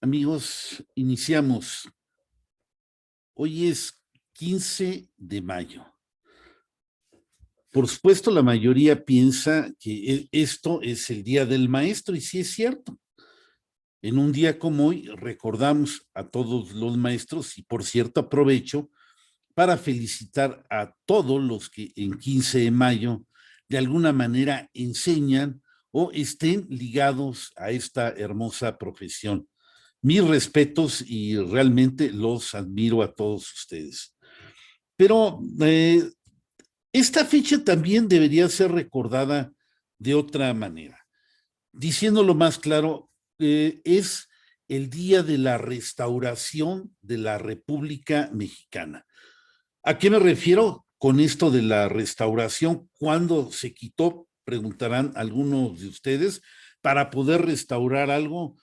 Amigos, iniciamos. Hoy es 15 de mayo. Por supuesto, la mayoría piensa que esto es el Día del Maestro, y sí es cierto. En un día como hoy recordamos a todos los maestros y, por cierto, aprovecho para felicitar a todos los que en 15 de mayo de alguna manera enseñan o estén ligados a esta hermosa profesión. Mis respetos y realmente los admiro a todos ustedes. Pero esta fecha también debería ser recordada de otra manera. Diciéndolo más claro, es el día de la restauración de la República Mexicana. ¿A qué me refiero con esto de la restauración? ¿Cuándo se quitó? Preguntarán algunos de ustedes, para poder restaurar algo.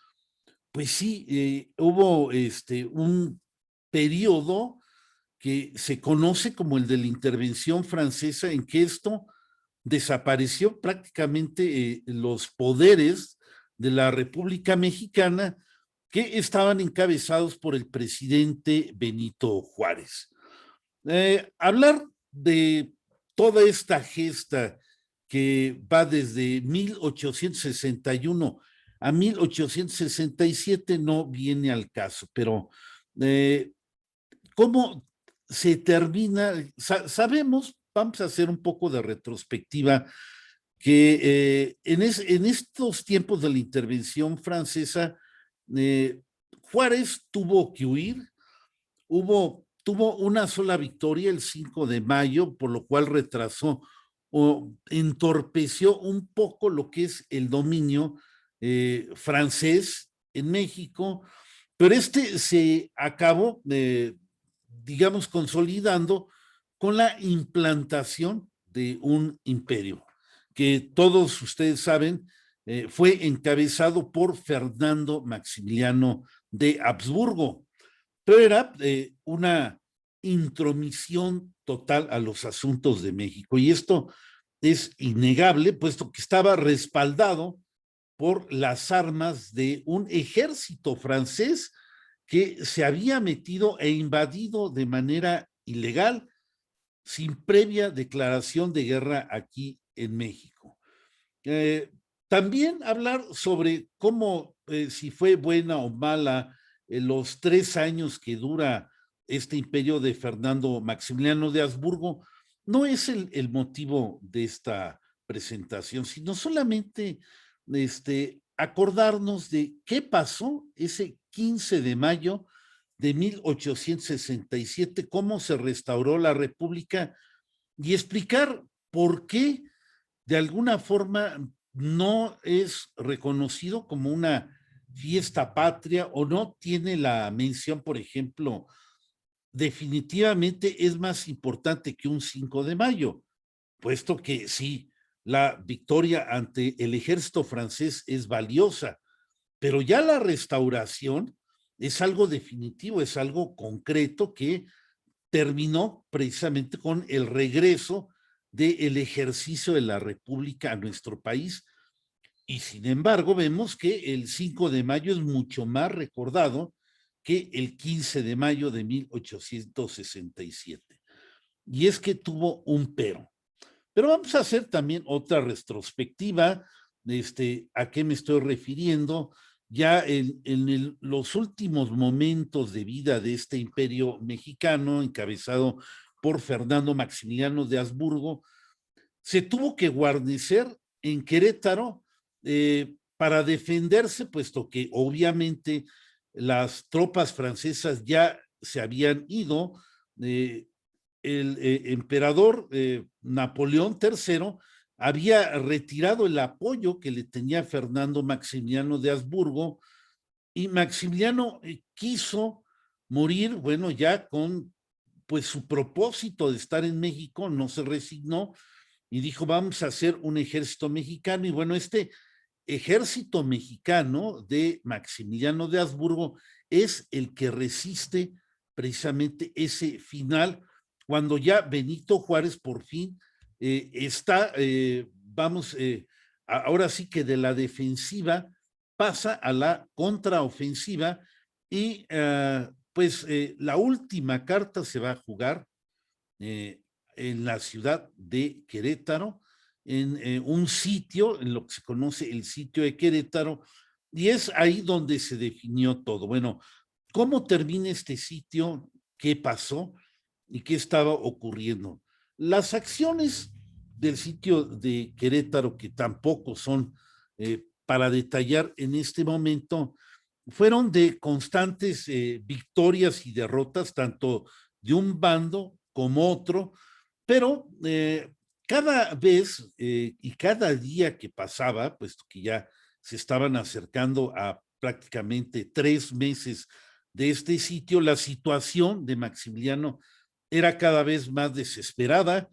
Pues sí, hubo un periodo que se conoce como el de la intervención francesa, en que esto desapareció prácticamente los poderes de la República Mexicana, que estaban encabezados por el presidente Benito Juárez. Hablar de toda esta gesta que va desde 1861 a 1867 no viene al caso, pero ¿cómo se termina? Sabemos, vamos a hacer un poco de retrospectiva, que en estos tiempos de la intervención francesa, eh, Juárez tuvo que huir. Tuvo una sola victoria el 5 de mayo, por lo cual retrasó o entorpeció un poco lo que es el dominio francés en México, pero este se acabó, digamos, consolidando con la implantación de un imperio, que todos ustedes saben, fue encabezado por Fernando Maximiliano de Habsburgo, pero era una intromisión total a los asuntos de México. Y esto es innegable, puesto que estaba respaldado por las armas de un ejército francés que se había metido e invadido de manera ilegal, sin previa declaración de guerra aquí en México. Eh, También hablar sobre cómo, si fue buena o mala, los 3 años que dura este imperio de Fernando Maximiliano de Habsburgo, no es el motivo de esta presentación, sino solamente acordarnos de qué pasó ese 15 de mayo de 1867, cómo se restauró la República, y explicar por qué de alguna forma no es reconocido como una fiesta patria, o no tiene la mención, por ejemplo. Definitivamente es más importante que un 5 de mayo, puesto que sí, la victoria ante el ejército francés es valiosa, pero ya la restauración es algo definitivo, es algo concreto que terminó precisamente con el regreso del ejercicio de la República a nuestro país. Y sin embargo, vemos que el 5 de mayo es mucho más recordado que el 15 de mayo de 1867. Y es que tuvo un pero. Pero vamos a hacer también otra retrospectiva, a qué me estoy refiriendo. Ya en los últimos momentos de vida de este imperio mexicano, encabezado por Fernando Maximiliano de Habsburgo, se tuvo que guarnecer en Querétaro para defenderse, puesto que obviamente las tropas francesas ya se habían ido. eh, el emperador Napoleón III había retirado el apoyo que le tenía Fernando Maximiliano de Habsburgo, y Maximiliano quiso morir, bueno, ya con pues su propósito de estar en México, no se resignó y dijo: vamos a hacer un ejército mexicano. Y bueno, este ejército mexicano de Maximiliano de Habsburgo es el que resiste precisamente ese final, cuando ya Benito Juárez por fin está, ahora sí que de la defensiva, pasa a la contraofensiva y pues la última carta se va a jugar en la ciudad de Querétaro, en un sitio, en lo que se conoce el sitio de Querétaro, y es ahí donde se definió todo. Bueno, ¿cómo termina este sitio? ¿Qué pasó? ¿Y qué estaba ocurriendo? Las acciones del sitio de Querétaro, que tampoco son para detallar en este momento, fueron de constantes victorias y derrotas, tanto de un bando como otro, pero cada vez y cada día que pasaba, puesto que ya se estaban acercando a prácticamente 3 meses de este sitio, la situación de Maximiliano era cada vez más desesperada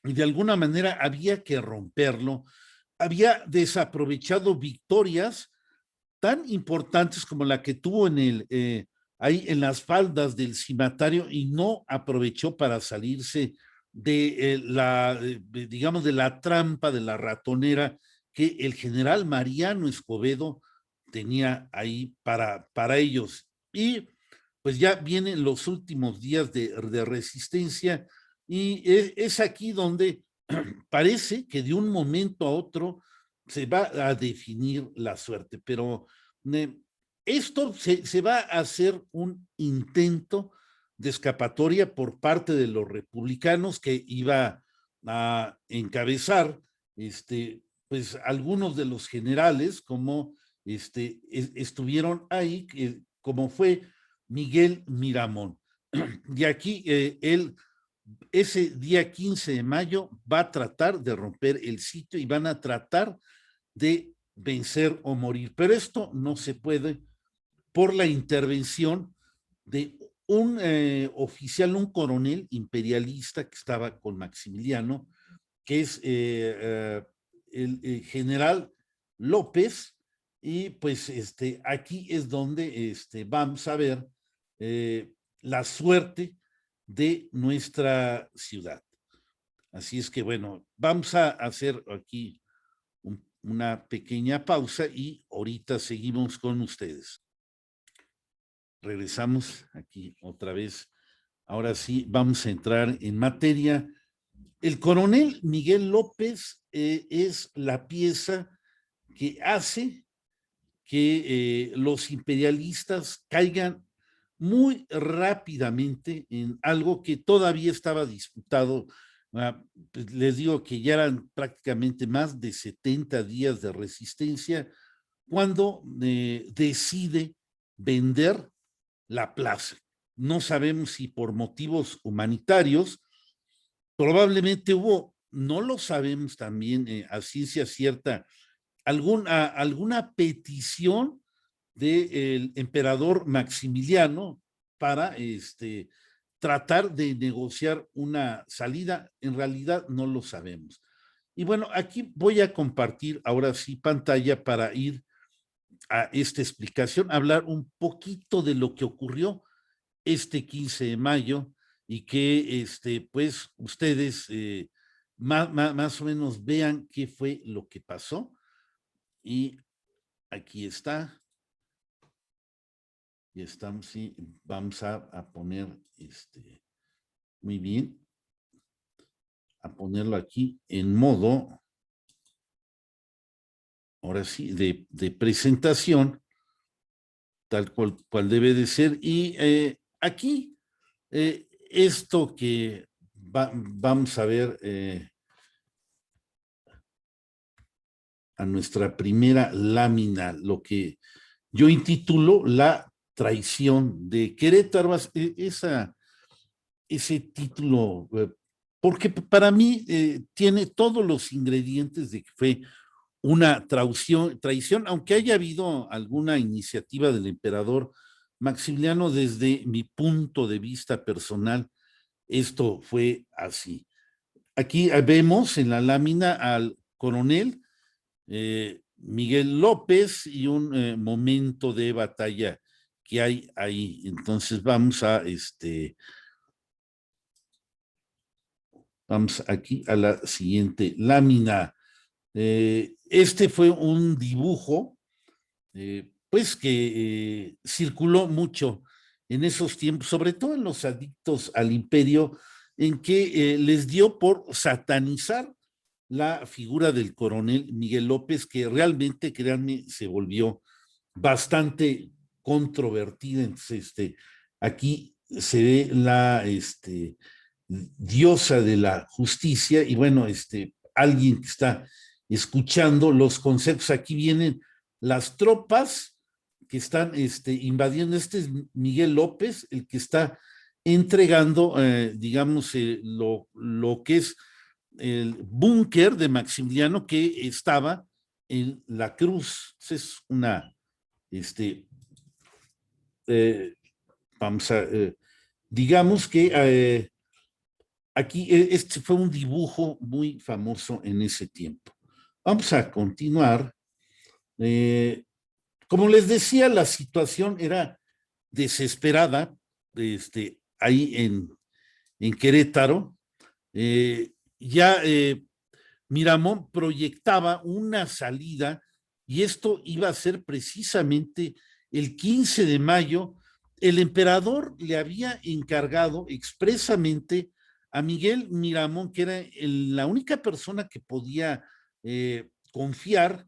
y de alguna manera había que romperlo. Había desaprovechado victorias tan importantes como la que tuvo ahí en las faldas del cimatario y no aprovechó para salirse de digamos, de la trampa, de la ratonera que el general Mariano Escobedo tenía ahí para ellos. Y pues ya vienen los últimos días de resistencia y es aquí donde parece que de un momento a otro se va a definir la suerte, pero eh, esto se va a hacer un intento de escapatoria por parte de los republicanos que iba a encabezar pues algunos de los generales como estuvieron ahí, como fue Miguel Miramón. Y aquí él ese día 15 de mayo va a tratar de romper el sitio y van a tratar de vencer o morir. Pero esto no se puede por la intervención de un oficial, un coronel imperialista que estaba con Maximiliano, que es el general López, y pues aquí es donde vamos a ver la suerte de nuestra ciudad. Así es que bueno, vamos a hacer aquí una pequeña pausa y ahorita seguimos con ustedes. Regresamos aquí otra vez. Ahora sí, vamos a entrar en materia. El coronel Miguel López es la pieza que hace que los imperialistas caigan muy rápidamente en algo que todavía estaba disputado. Pues les digo que ya eran prácticamente más de 70 días de resistencia cuando decide vender la plaza. No sabemos si por motivos humanitarios, probablemente hubo, no lo sabemos también a ciencia cierta, alguna petición del emperador Maximiliano para tratar de negociar una salida. En realidad no lo sabemos. Y bueno, aquí voy a compartir ahora sí pantalla para ir a esta explicación, hablar un poquito de lo que ocurrió este 15 de mayo y que pues ustedes más o menos vean qué fue lo que pasó. Y aquí está. Y estamos, sí, vamos a poner, muy bien, a ponerlo aquí en modo, ahora sí, de presentación, tal cual debe de ser. Y aquí, esto que vamos a ver a nuestra primera lámina, lo que yo intitulo La traición de Querétaro, ese título, porque para mí tiene todos los ingredientes de que fue una traición, aunque haya habido alguna iniciativa del emperador Maximiliano, desde mi punto de vista personal, esto fue así. Aquí vemos en la lámina al coronel Miguel López y un momento de batalla que hay ahí. Entonces vamos aquí a la siguiente lámina. Este fue un dibujo pues que circuló mucho en esos tiempos, sobre todo en los adictos al imperio, en que les dio por satanizar la figura del coronel Miguel López, que realmente, créanme, se volvió bastante controvertida. Entonces, aquí se ve la diosa de la justicia y bueno, alguien que está escuchando los consejos. Aquí vienen las tropas que están invadiendo. Este es Miguel López, el que está entregando, digamos, lo que es el búnker de Maximiliano que estaba en la cruz. Es una, vamos a, digamos que aquí este fue un dibujo muy famoso en ese tiempo. Vamos a continuar. Como les decía, la situación era desesperada ahí en Querétaro. Ya Miramón proyectaba una salida y esto iba a ser precisamente el 15 de mayo. El emperador le había encargado expresamente a Miguel Miramón, que era la única persona que podía confiar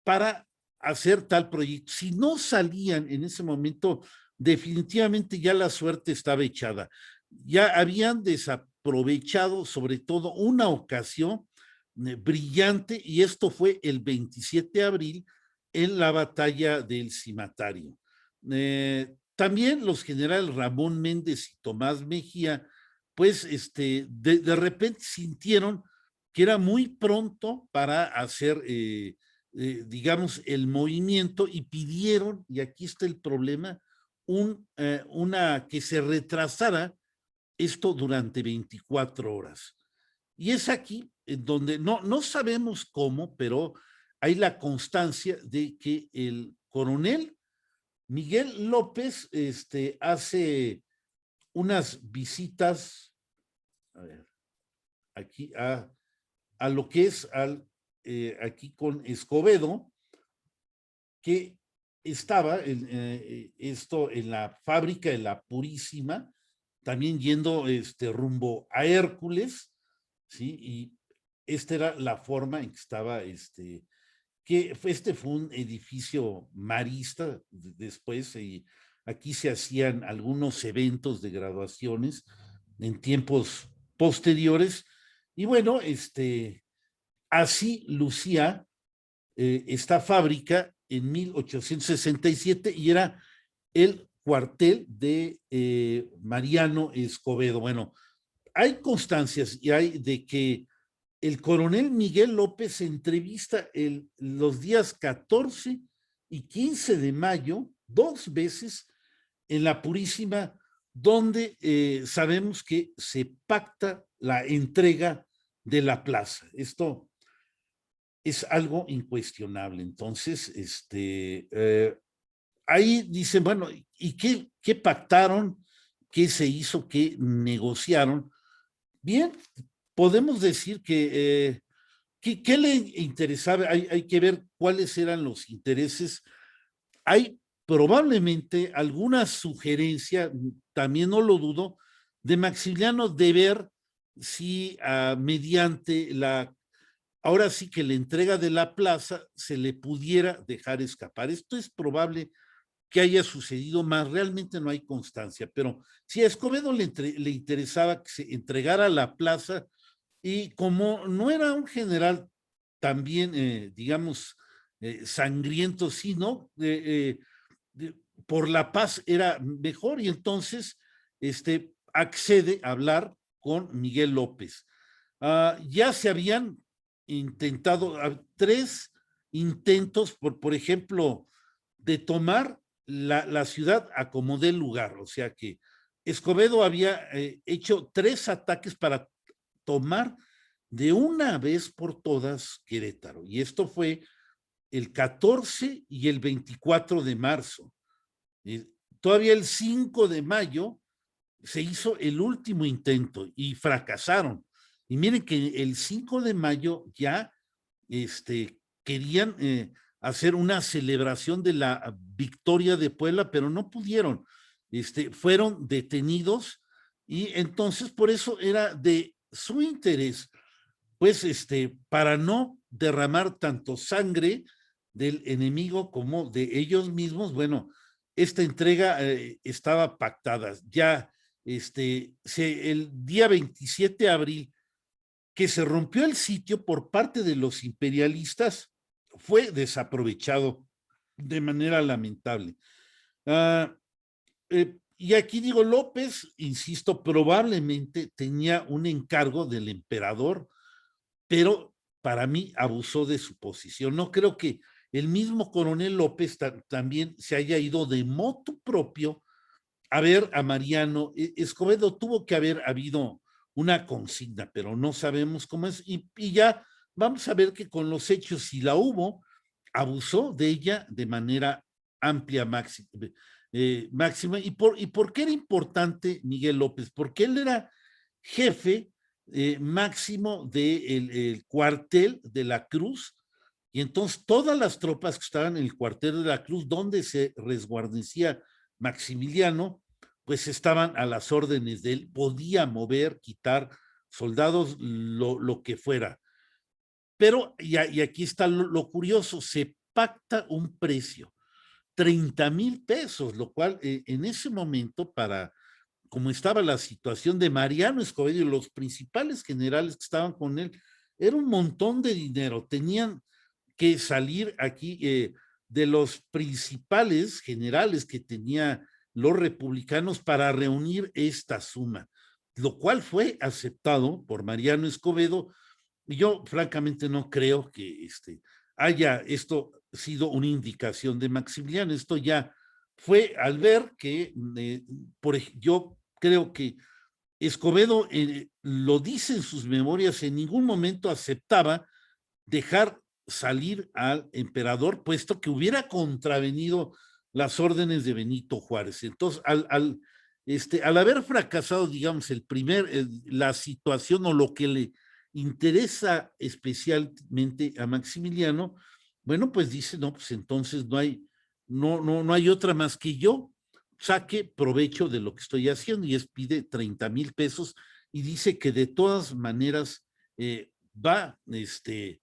para hacer tal proyecto. Si no salían en ese momento, definitivamente ya la suerte estaba echada. Ya habían desaprovechado sobre todo una ocasión brillante, y esto fue el 27 de abril en la batalla del Cimatario. También los generales Ramón Méndez y Tomás Mejía, pues de repente sintieron que era muy pronto para hacer digamos, el movimiento, y pidieron, y aquí está el problema, que se retrasara esto durante 24 horas. Y es aquí en donde no sabemos cómo, pero hay la constancia de que el coronel Miguel López hace unas visitas, a ver, aquí a lo que es aquí con Escobedo, que estaba esto en la fábrica de la Purísima, también yendo rumbo a Hércules, ¿sí? Y esta era la forma en que estaba, que fue un edificio marista después, y aquí se hacían algunos eventos de graduaciones en tiempos posteriores, y bueno, así lucía esta fábrica en 1867 y era el cuartel de Mariano Escobedo. Bueno, hay constancias y hay de que el coronel Miguel López se entrevista los días 14 y 15 de mayo, 2 veces en la Purísima, donde sabemos que se pacta la entrega de la plaza. Esto es algo incuestionable. Entonces, ahí dicen, bueno, ¿y qué pactaron? ¿Qué se hizo? ¿Qué negociaron? Bien, podemos decir que, ¿qué le interesaba? Hay que ver cuáles eran los intereses. Hay probablemente alguna sugerencia, también no lo dudo, de Maximiliano de ver si mediante ahora sí que la entrega de la plaza se le pudiera dejar escapar. Esto es probable que haya sucedido más, realmente no hay constancia, pero si a Escobedo le interesaba que se entregara la plaza, y como no era un general también, digamos, sangriento, sino por la paz era mejor, y entonces accede a hablar con Miguel López. Ya se habían intentado 3 intentos, por ejemplo, de tomar la ciudad a como dé lugar. O sea que Escobedo había hecho 3 ataques para tomar de una vez por todas Querétaro. Y esto fue el 14 y el 24 de marzo. Todavía el 5 de mayo se hizo el último intento y fracasaron. Y miren que el 5 de mayo ya querían hacer una celebración de la victoria de Puebla, pero no pudieron. Fueron detenidos y entonces por eso era de su interés, pues, para no derramar tanto sangre del enemigo como de ellos mismos. Bueno, esta entrega estaba pactada. Ya, el día 27 de abril, que se rompió el sitio por parte de los imperialistas, fue desaprovechado de manera lamentable. Y aquí digo, López, insisto, probablemente tenía un encargo del emperador, pero para mí abusó de su posición. No creo que el mismo coronel López también se haya ido de motu propio a ver a Mariano Escobedo. Tuvo que haber habido una consigna, pero no sabemos cómo es. Y ya vamos a ver que con los hechos, si la hubo, abusó de ella de manera amplia, máxima. ¿Y por qué era importante Miguel López? Porque él era jefe máximo del cuartel de la Cruz, y entonces todas las tropas que estaban en el cuartel de la Cruz, donde se resguardecía Maximiliano, pues estaban a las órdenes de él. Podía mover, quitar soldados, lo que fuera. Pero, y aquí está lo curioso, se pacta un precio, 30,000 pesos, lo cual en ese momento, para como estaba la situación de Mariano Escobedo y los principales generales que estaban con él, era un montón de dinero. Tenían que salir aquí de los principales generales que tenía los republicanos para reunir esta suma, lo cual fue aceptado por Mariano Escobedo. Y yo francamente no creo que haya esto sido una indicación de Maximiliano. Esto ya fue al ver que, yo creo que Escobedo lo dice en sus memorias, en ningún momento aceptaba dejar salir al emperador, puesto que hubiera contravenido las órdenes de Benito Juárez. Entonces, al haber fracasado, digamos, la situación o lo que le interesa especialmente a Maximiliano, bueno, pues dice, no, pues entonces no hay otra más que yo saque provecho de lo que estoy haciendo, y pide 30,000 pesos, y dice que de todas maneras va a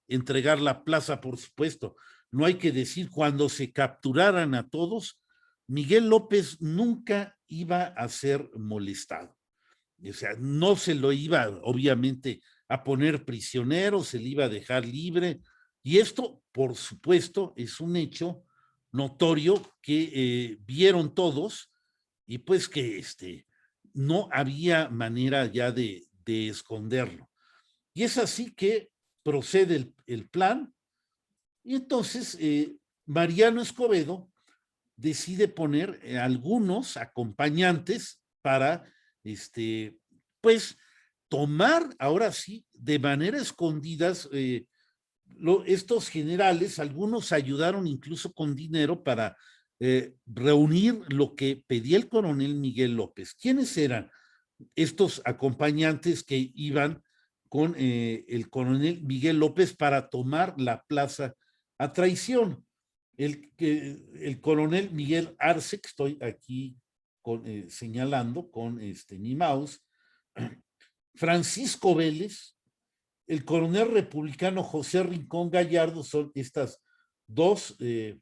entregar la plaza, por supuesto. No hay que decir, cuando se capturaran a todos, Miguel López nunca iba a ser molestado. O sea, no se lo iba, obviamente, a poner prisionero, se le iba a dejar libre. Y esto, por supuesto, es un hecho notorio que vieron todos, y pues que no había manera ya de esconderlo. Y es así que procede el plan, y entonces Mariano Escobedo decide poner algunos acompañantes para, pues, tomar ahora sí, de manera escondidas, estos generales. Algunos ayudaron incluso con dinero para reunir lo que pedía el coronel Miguel López. ¿Quiénes eran estos acompañantes que iban con el coronel Miguel López para tomar la plaza a traición? El coronel Miguel Arce, que estoy aquí señalando con mi mouse, Francisco Vélez, el coronel republicano José Rincón Gallardo. Son estas dos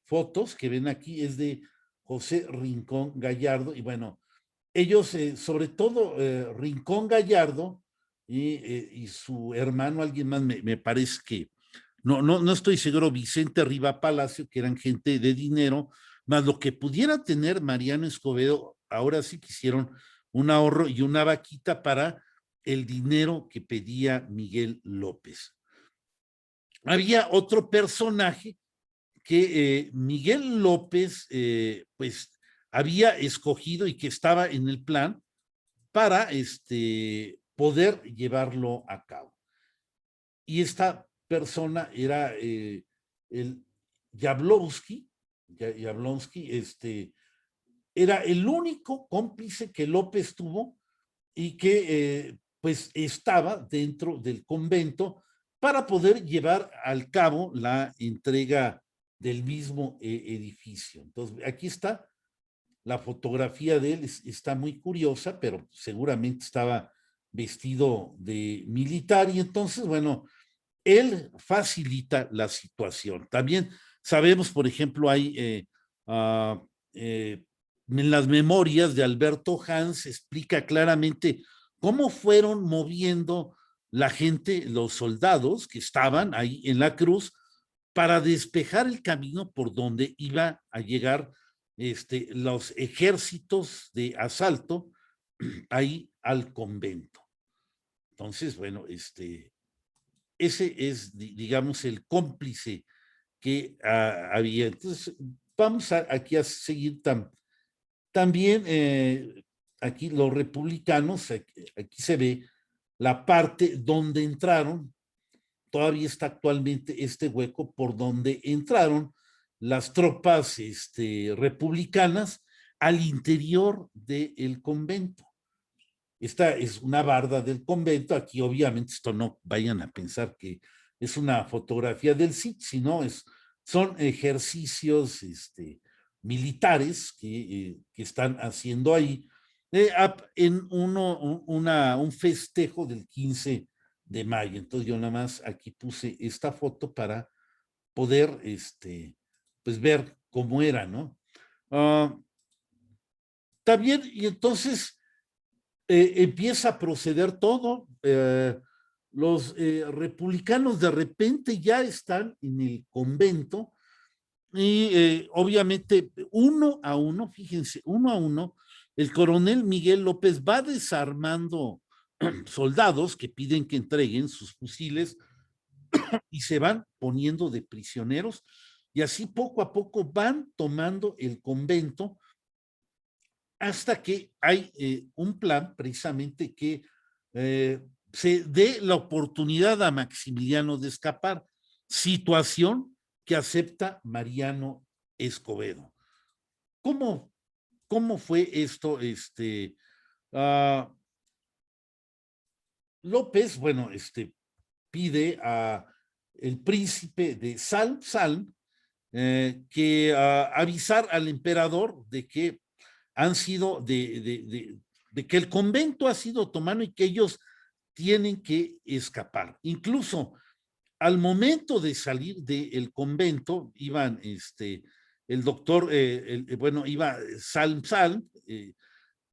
fotos que ven aquí, es de José Rincón Gallardo. Y bueno, ellos, sobre todo Rincón Gallardo y su hermano, alguien más, me parece que, no estoy seguro, Vicente Riva Palacio, que eran gente de dinero, más lo que pudiera tener Mariano Escobedo. Ahora sí que hicieron un ahorro y una vaquita para el dinero que pedía Miguel López. Había otro personaje que Miguel López, pues, había escogido y que estaba en el plan para poder llevarlo a cabo. Y esta persona era el Jablonski. Era el único cómplice que López tuvo, y que pues estaba dentro del convento para poder llevar al cabo la entrega del mismo edificio. Entonces, aquí está la fotografía de él, está muy curiosa, pero seguramente estaba vestido de militar y entonces, bueno, él facilita la situación. También sabemos, por ejemplo, hay en las memorias de Alberto Hans, explica claramente cómo fueron moviendo la gente, los soldados que estaban ahí en la cruz, para despejar el camino por donde iba a llegar los ejércitos de asalto ahí al convento. Entonces, bueno, ese es, digamos, el cómplice que había. Entonces, vamos aquí a seguir también, aquí los republicanos, aquí se ve la parte donde entraron, todavía está actualmente este hueco por donde entraron las tropas republicanas al interior del convento. Esta es una barda del convento. Aquí, obviamente, esto no vayan a pensar que es una fotografía del sitio, sino son ejercicios militares que están haciendo ahí en un festejo del 15 de mayo. Entonces, yo nada más aquí puse esta foto para poder pues ver cómo era, ¿no? Está bien, y entonces empieza a proceder todo. Los republicanos de repente ya están en el convento y obviamente uno a uno, fíjense, uno a uno, el coronel Miguel López va desarmando soldados que piden que entreguen sus fusiles y se van poniendo de prisioneros y así poco a poco van tomando el convento hasta que hay un plan precisamente que se dé la oportunidad a Maximiliano de escapar, situación que acepta Mariano Escobedo. ¿Cómo, cómo fue esto? Uh, López, bueno, pide a el príncipe de Salm que avisar al emperador de que han sido de que el convento ha sido tomado y que ellos tienen que escapar. Incluso al momento de salir del convento, iban el doctor, bueno, iba Salm,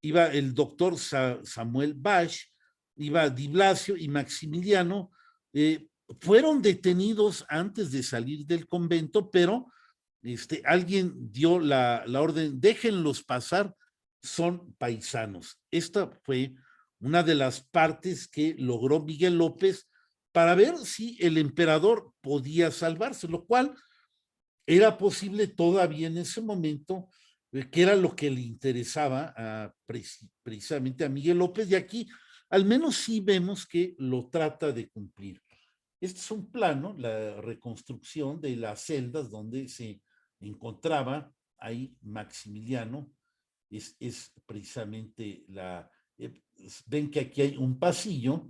iba el doctor Samuel Bach, iba Di Blasio y Maximiliano, fueron detenidos antes de salir del convento, pero alguien dio la orden, déjenlos pasar, son paisanos. Esta fue una de las partes que logró Miguel López para ver si el emperador podía salvarse, lo cual era posible todavía en ese momento, que era lo que le interesaba precisamente a Miguel López, y aquí al menos sí vemos que lo trata de cumplir. Este es un plano, la reconstrucción de las celdas donde se encontraba ahí Maximiliano, es precisamente ven que aquí hay un pasillo,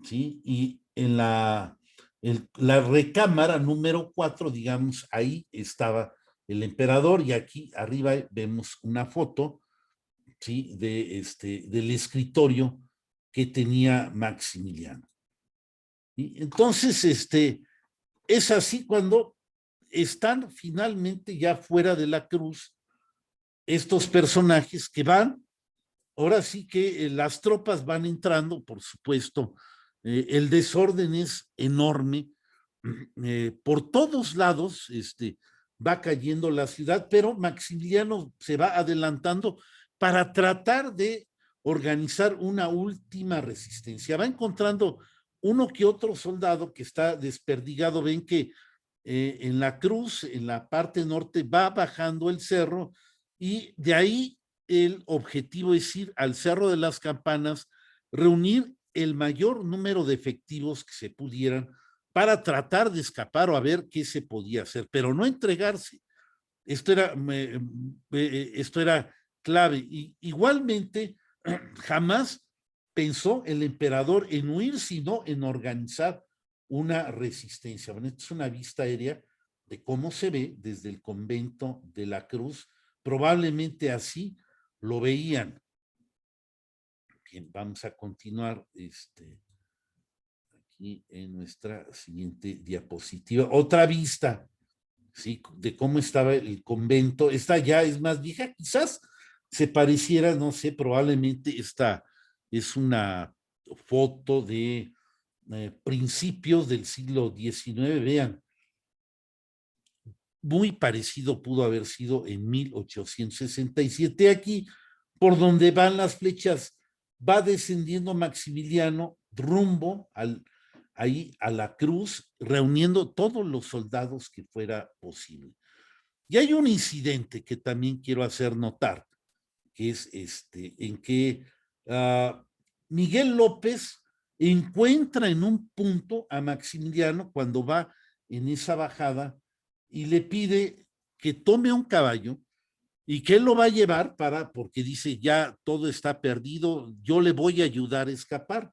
¿sí? Y en la recámara número 4, digamos, ahí estaba el emperador y aquí arriba vemos una foto, ¿sí? Del escritorio que tenía Maximiliano. Y entonces, es así cuando están finalmente ya fuera de la cruz estos personajes que van, ahora sí que las tropas van entrando, por supuesto, el desorden es enorme, por todos lados va cayendo la ciudad, pero Maximiliano se va adelantando para tratar de organizar una última resistencia. Va encontrando uno que otro soldado que está desperdigado. Ven que en la cruz, en la parte norte, va bajando el cerro y de ahí el objetivo es ir al Cerro de las Campanas, reunir el mayor número de efectivos que se pudieran para tratar de escapar o a ver qué se podía hacer, pero no entregarse. Esto era clave. Y igualmente, jamás pensó el emperador en huir, sino en organizar una resistencia. Bueno, esto es una vista aérea de cómo se ve desde el convento de la Cruz. Probablemente así lo veían. Bien, vamos a continuar aquí en nuestra siguiente diapositiva. Otra vista, ¿sí? De cómo estaba el convento. Esta ya es más vieja, quizás se pareciera, no sé, probablemente esta es una foto de principios del siglo XIX. Vean, muy parecido pudo haber sido en 1867. Aquí, por donde van las flechas, va descendiendo Maximiliano rumbo ahí a la cruz, reuniendo todos los soldados que fuera posible. Y hay un incidente que también quiero hacer notar, que es en que Miguel López encuentra en un punto a Maximiliano cuando va en esa bajada y le pide que tome un caballo y que él lo va a llevar porque dice, ya todo está perdido, yo le voy a ayudar a escapar.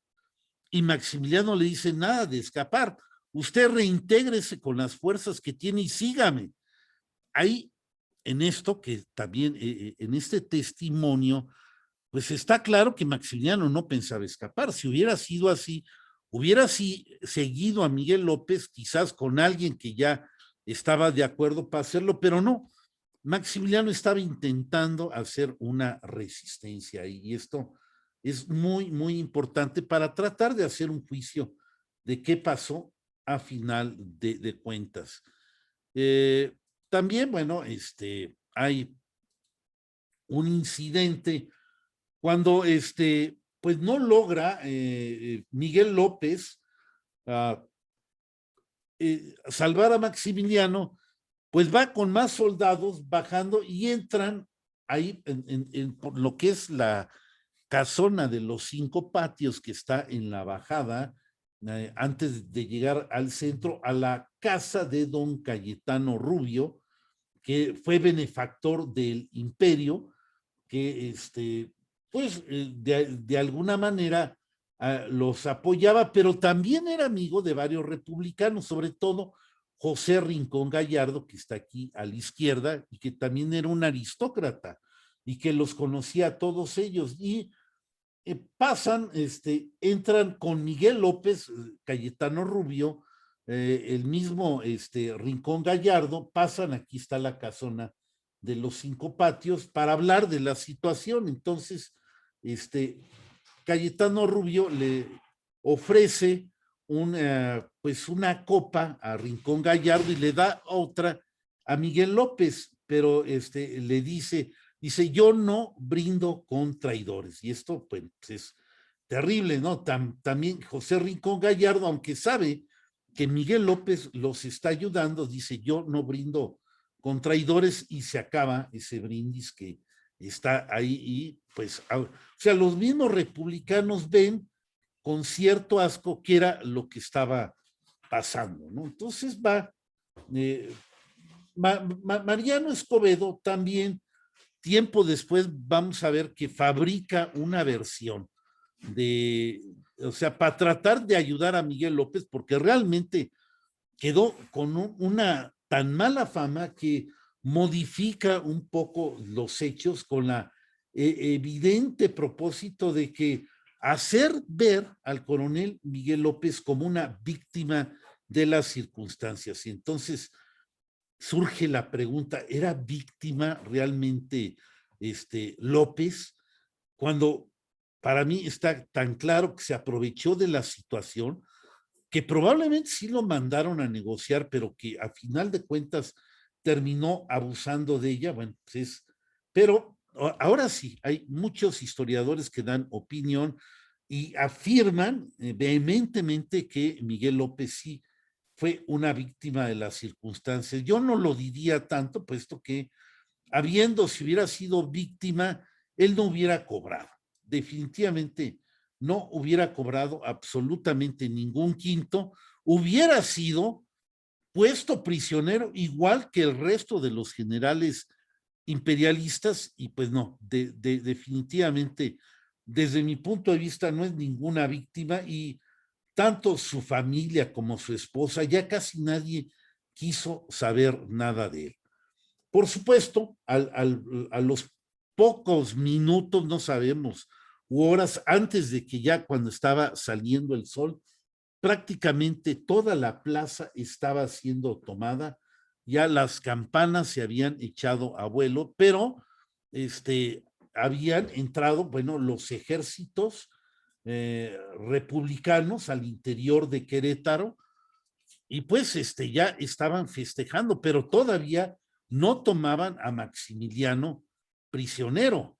Y Maximiliano le dice, nada de escapar, usted reintégrese con las fuerzas que tiene y sígame. Ahí, en esto que también, en este testimonio, pues está claro que Maximiliano no pensaba escapar. Si hubiera sido así, hubiera seguido a Miguel López, quizás con alguien que ya estaba de acuerdo para hacerlo, pero no. Maximiliano estaba intentando hacer una resistencia y esto es muy, muy importante para tratar de hacer un juicio de qué pasó a final de cuentas. También, bueno, hay un incidente cuando pues no logra Miguel López uh, salvar a Maximiliano, pues va con más soldados bajando y entran ahí por lo que es la casona de los 5 patios que está en la bajada, antes de llegar al centro, a la casa de don Cayetano Rubio, que fue benefactor del imperio, que pues de alguna manera los apoyaba, pero también era amigo de varios republicanos, sobre todo José Rincón Gallardo, que está aquí a la izquierda, y que también era un aristócrata, y que los conocía a todos ellos, y pasan, entran con Miguel López, Cayetano Rubio, el mismo Rincón Gallardo, pasan, aquí está la casona de los 5 patios, para hablar de la situación. Entonces, Cayetano Rubio le ofrece pues una copa a Rincón Gallardo y le da otra a Miguel López, pero le dice, yo no brindo con traidores. Y esto pues es terrible, ¿no? También José Rincón Gallardo, aunque sabe que Miguel López los está ayudando, dice, yo no brindo con traidores, y se acaba ese brindis que está ahí. Y pues, o sea, los mismos republicanos ven con cierto asco que era lo que estaba pasando, ¿no? Entonces Mariano Escobedo también, tiempo después, vamos a ver que fabrica una versión o sea, para tratar de ayudar a Miguel López, porque realmente quedó con una tan mala fama que modifica un poco los hechos con la evidente propósito de que hacer ver al coronel Miguel López como una víctima de las circunstancias. Y entonces surge la pregunta, ¿era víctima realmente López? Cuando para mí está tan claro que se aprovechó de la situación, que probablemente sí lo mandaron a negociar, pero que a final de cuentas terminó abusando de ella. Bueno, pues pero ahora sí, hay muchos historiadores que dan opinión y afirman vehementemente que Miguel López sí fue una víctima de las circunstancias. Yo no lo diría tanto, puesto que si hubiera sido víctima, él no hubiera cobrado. Definitivamente no hubiera cobrado absolutamente ningún quinto, hubiera sido puesto prisionero igual que el resto de los generales imperialistas, y pues no, definitivamente, desde mi punto de vista, no es ninguna víctima, y tanto su familia como su esposa, ya casi nadie quiso saber nada de él. Por supuesto, a los pocos minutos, no sabemos, u horas antes de que ya cuando estaba saliendo el sol, prácticamente toda la plaza estaba siendo tomada, ya las campanas se habían echado a vuelo, pero habían entrado, bueno, los ejércitos republicanos al interior de Querétaro y pues ya estaban festejando, pero todavía no tomaban a Maximiliano prisionero.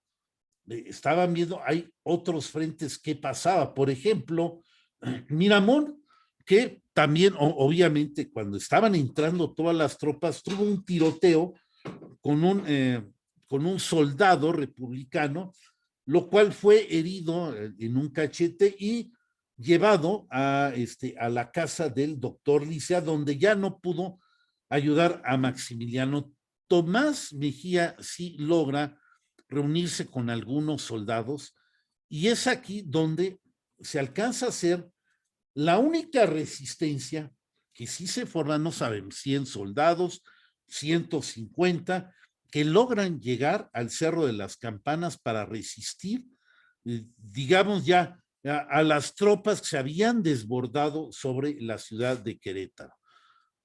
Estaban viendo, hay otros frentes que pasaba. Por ejemplo, Miramón, que también, obviamente, cuando estaban entrando todas las tropas, tuvo un tiroteo con un soldado republicano, lo cual fue herido en un cachete y llevado a la casa del doctor Licea, donde ya no pudo ayudar a Maximiliano. Tomás Mejía sí logra reunirse con algunos soldados y es aquí donde se alcanza a hacer la única resistencia que sí se forma, no saben, 100 soldados, 150, que logran llegar al Cerro de las Campanas para resistir, digamos ya, a las tropas que se habían desbordado sobre la ciudad de Querétaro.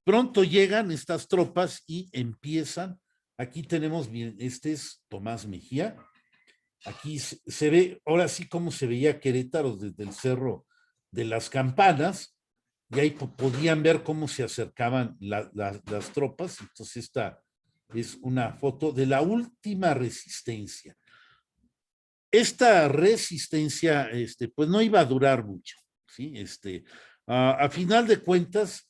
Pronto llegan estas tropas y empiezan, aquí tenemos, bien, este es Tomás Mejía, aquí se ve, ahora sí cómo se veía Querétaro desde el Cerro de las Campanas, y ahí podían ver cómo se acercaban las tropas. Entonces esta es una foto de la última resistencia. Esta resistencia, pues no iba a durar mucho, ¿sí? A final de cuentas,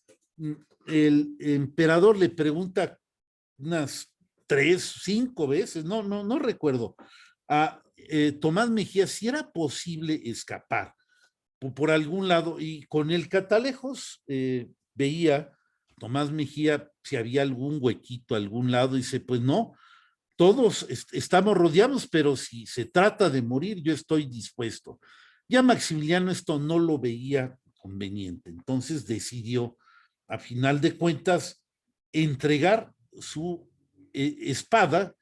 el emperador le pregunta unas 3, 5 veces, no recuerdo, a Tomás Mejía si era posible escapar por algún lado, y con el catalejos veía Tomás Mejía si había algún huequito, algún lado, y dice, pues no, todos estamos rodeados, pero si se trata de morir, yo estoy dispuesto. Ya Maximiliano esto no lo veía conveniente, entonces decidió, a final de cuentas, entregar su espada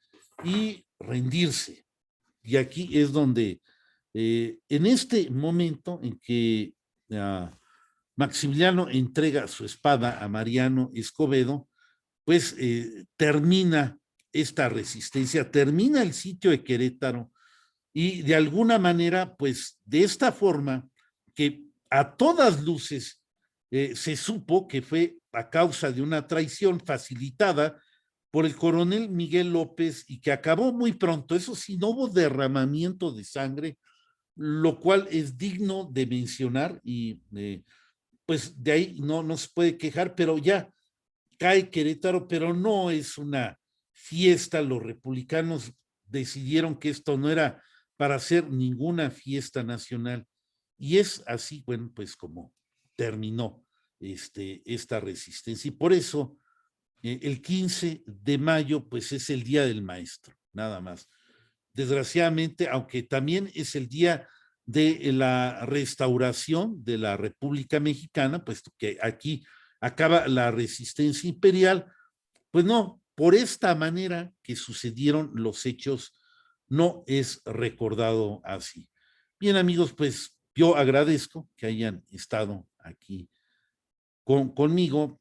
y rendirse. Y aquí es donde en este momento en que Maximiliano entrega su espada a Mariano Escobedo, pues termina esta resistencia, termina el sitio de Querétaro y de alguna manera, pues de esta forma que a todas luces se supo que fue a causa de una traición facilitada por el coronel Miguel López y que acabó muy pronto. Eso sí, no hubo derramamiento de sangre, lo cual es digno de mencionar y pues de ahí no se puede quejar, pero ya cae Querétaro, pero no es una fiesta. Los republicanos decidieron que esto no era para hacer ninguna fiesta nacional y es así, bueno, pues como terminó esta resistencia y por eso el 15 de mayo pues es el Día del Maestro, nada más. Desgraciadamente, aunque también es el día de la restauración de la República Mexicana, puesto que aquí acaba la resistencia imperial, pues no, por esta manera que sucedieron los hechos, no es recordado así. Bien, amigos, pues yo agradezco que hayan estado aquí conmigo.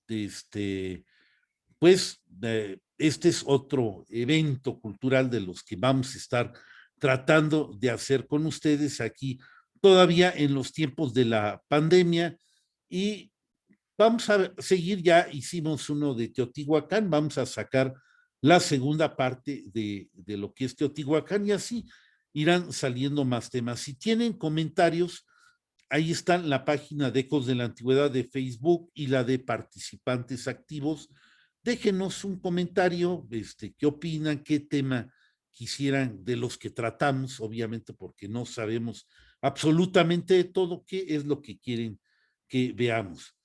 Pues este es otro evento cultural de los que vamos a estar tratando de hacer con ustedes aquí todavía en los tiempos de la pandemia y vamos a seguir, ya hicimos uno de Teotihuacán, vamos a sacar la segunda parte de lo que es Teotihuacán y así irán saliendo más temas. Si tienen comentarios, ahí están la página de Ecos de la Antigüedad de Facebook y la de participantes activos. Déjenos un comentario, qué opinan, qué tema quisieran de los que tratamos, obviamente porque no sabemos absolutamente de todo, qué es lo que quieren que veamos.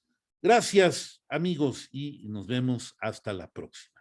Gracias, amigos, y nos vemos hasta la próxima.